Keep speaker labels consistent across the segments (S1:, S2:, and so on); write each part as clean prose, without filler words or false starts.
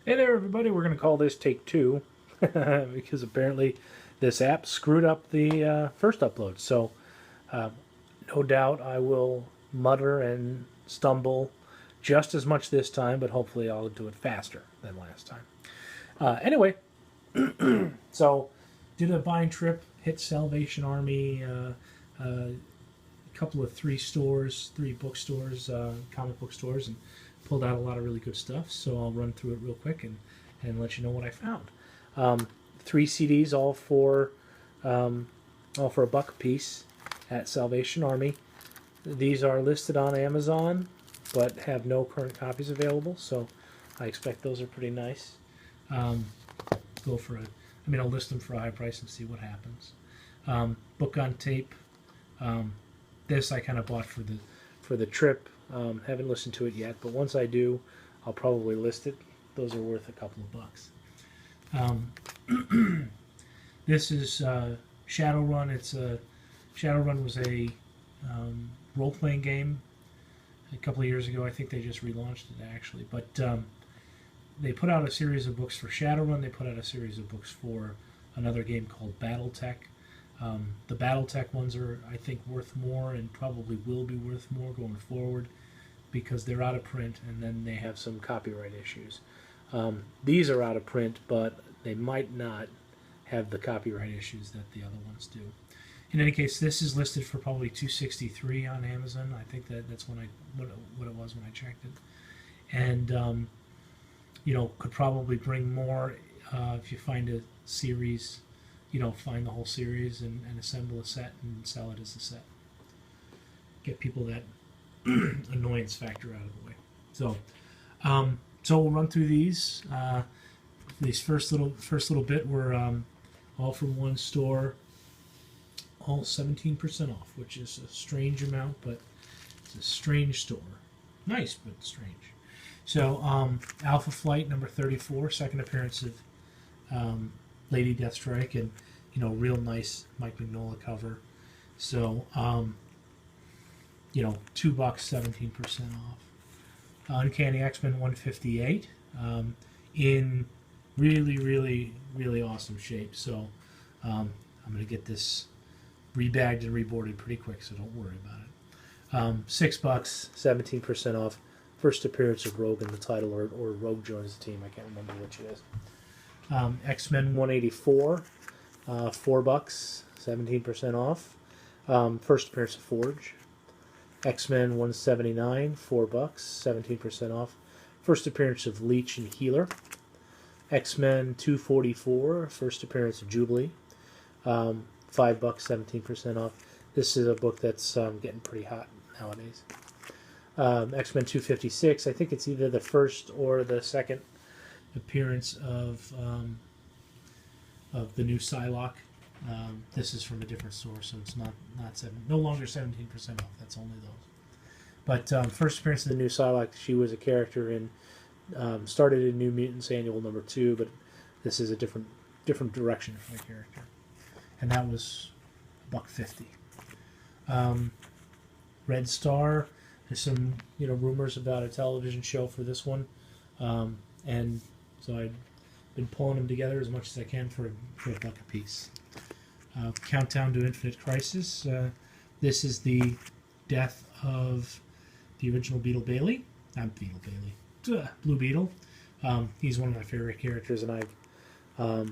S1: Hey there, everybody. We're going to call this take two because apparently this app screwed up the first upload. So, uh, no doubt I will mutter and stumble just as much this time, but hopefully I'll do it faster than last time. Anyway, so did a buying trip, hit Salvation Army, a couple of three bookstores, comic book stores, and pulled out a lot of really good stuff. So I'll run through it real quick and let you know what I found. 3 CDs, all for a buck a piece at Salvation Army. These are listed on Amazon, but have no current copies available. So I expect those are pretty nice. I'll list them for a high price and see what happens. Book on tape. This I kind of bought for the trip. Haven't listened to it yet, but once I do, I'll probably list it. Those are worth a couple of bucks. This is Shadowrun. Shadowrun was a role-playing game a couple of years ago. I think they just relaunched it actually, but they put out a series of books for Shadowrun. They put out a series of books for another game called BattleTech. The BattleTech ones are, I think, worth more and probably will be worth more going forward because they're out of print and then they have some copyright issues. These are out of print, but they might not have the copyright issues that the other ones do. In any case, this is listed for probably $263 on Amazon. I think that's what it was when I checked it. And could probably bring more if you find a series. Find the whole series and assemble a set and sell it as a set. Get people that annoyance factor out of the way. So we'll run through these. These first little bit were all from one store, all 17% off, which is a strange amount, but it's a strange store. Nice, but strange. So Alpha Flight number 34, second appearance of Lady Deathstrike, and real nice Mike Mignola cover. So $2, 17% off. Uncanny X-Men 158 in really, really, really awesome shape. So I'm going to get this rebagged and reboarded pretty quick, so don't worry about it. $6, 17% off. First appearance of Rogue in the title, or Rogue joins the team. I can't remember which it is. X-Men 184, $4, 17% off. First appearance of Forge. X-Men 179, $4, 17% off. First appearance of Leech and Healer. X-Men 244, first appearance of Jubilee. $5, 17% off. This is a book that's getting pretty hot nowadays. X-Men 256, I think it's either the first or the second appearance of the new Psylocke. This is from a different source, so it's no longer 17% off. That's only those. But first appearance of the new Psylocke, she was a character in started in New Mutants Annual number 2, but this is a different direction for the character, and that was $1.50. Red Star. There's some rumors about a television show for this one, and so I've been pulling them together as much as I can for a buck a piece. Countdown to Infinite Crisis. This is the death of the original Beetle Bailey. Not Beetle Bailey. Blue Beetle. He's one of my favorite characters, and I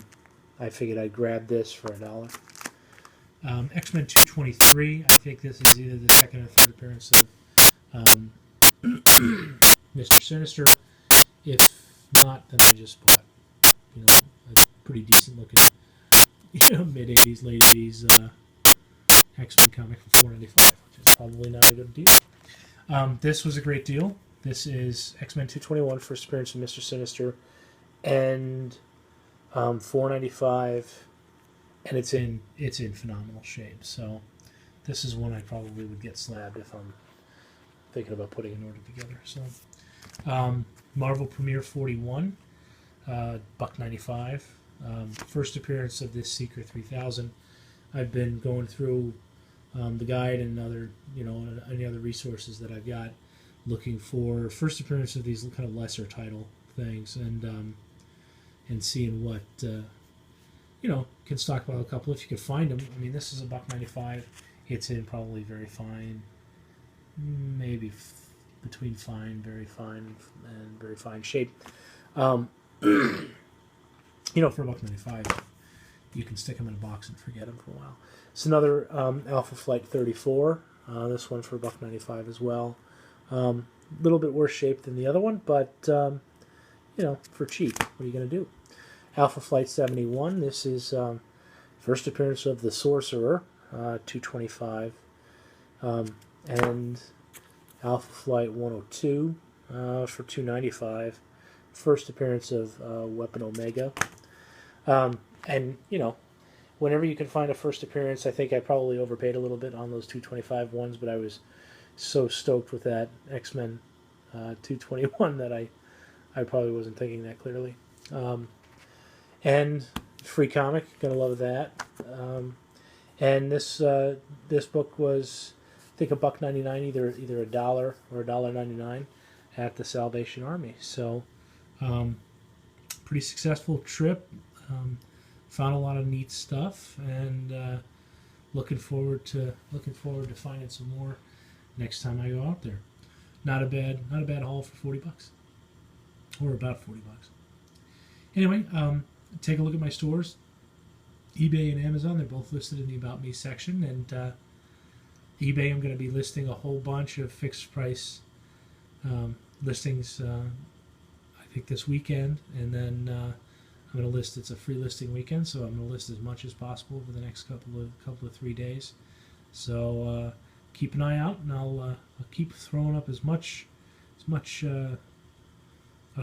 S1: figured I'd grab this for $1. X-Men 223. I think this is either the second or third appearance of Mr. Sinister. If not, then I just bought a pretty decent looking mid 80s, late 80s X-Men comic for $4.95, which is probably not a good deal. This was a great deal. This is X-Men 221, first appearance of Mr. Sinister, and $4.95, and it's in phenomenal shape. So this is one I probably would get slabbed if I'm thinking about putting an order together. So Marvel Premiere 41, $1.95. First appearance of this Seeker 3000. I've been going through the guide and any other resources that I've got, looking for first appearance of these kind of lesser title things, and and seeing what can stockpile a couple if you could find them. I mean, this is $1.95. It's in probably very fine, maybe between fine, very fine, and very fine shape. For $1.95, you can stick them in a box and forget them for a while. It's another Alpha Flight 34. This one for $1.95 as well. A little bit worse shape than the other one, but for cheap, what are you going to do? Alpha Flight 71. This is first appearance of the Sorcerer, $2.25, and Alpha Flight 102 for $2.95. First appearance of Weapon Omega, and whenever you can find a first appearance, I think I probably overpaid a little bit on those $2.25 ones, but I was so stoked with that X-Men $2.21 that I probably wasn't thinking that clearly. And free comic, gonna love that. And this book was, I think, $1.99, either $1 or $1.99 at the Salvation Army. So, pretty successful trip. Found a lot of neat stuff, and looking forward to finding some more next time I go out there. Not a bad haul for $40, or about $40. Anyway, take a look at my stores, eBay and Amazon. They're both listed in the About Me section, and eBay, I'm going to be listing a whole bunch of fixed price listings. I think this weekend, and then I'm going to list. It's a free listing weekend, so I'm going to list as much as possible over the next couple of 3 days. So keep an eye out, and I'll keep throwing up as much of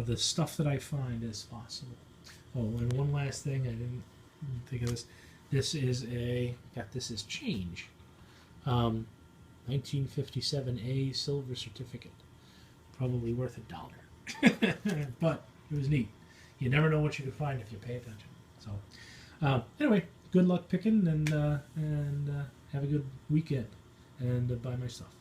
S1: the stuff that I find as possible. Oh, and one last thing, I didn't think of this. This is change. 1957A silver certificate, probably worth $1, but it was neat. You never know what you can find if you pay attention. So, anyway, good luck picking, and have a good weekend, and buy my stuff.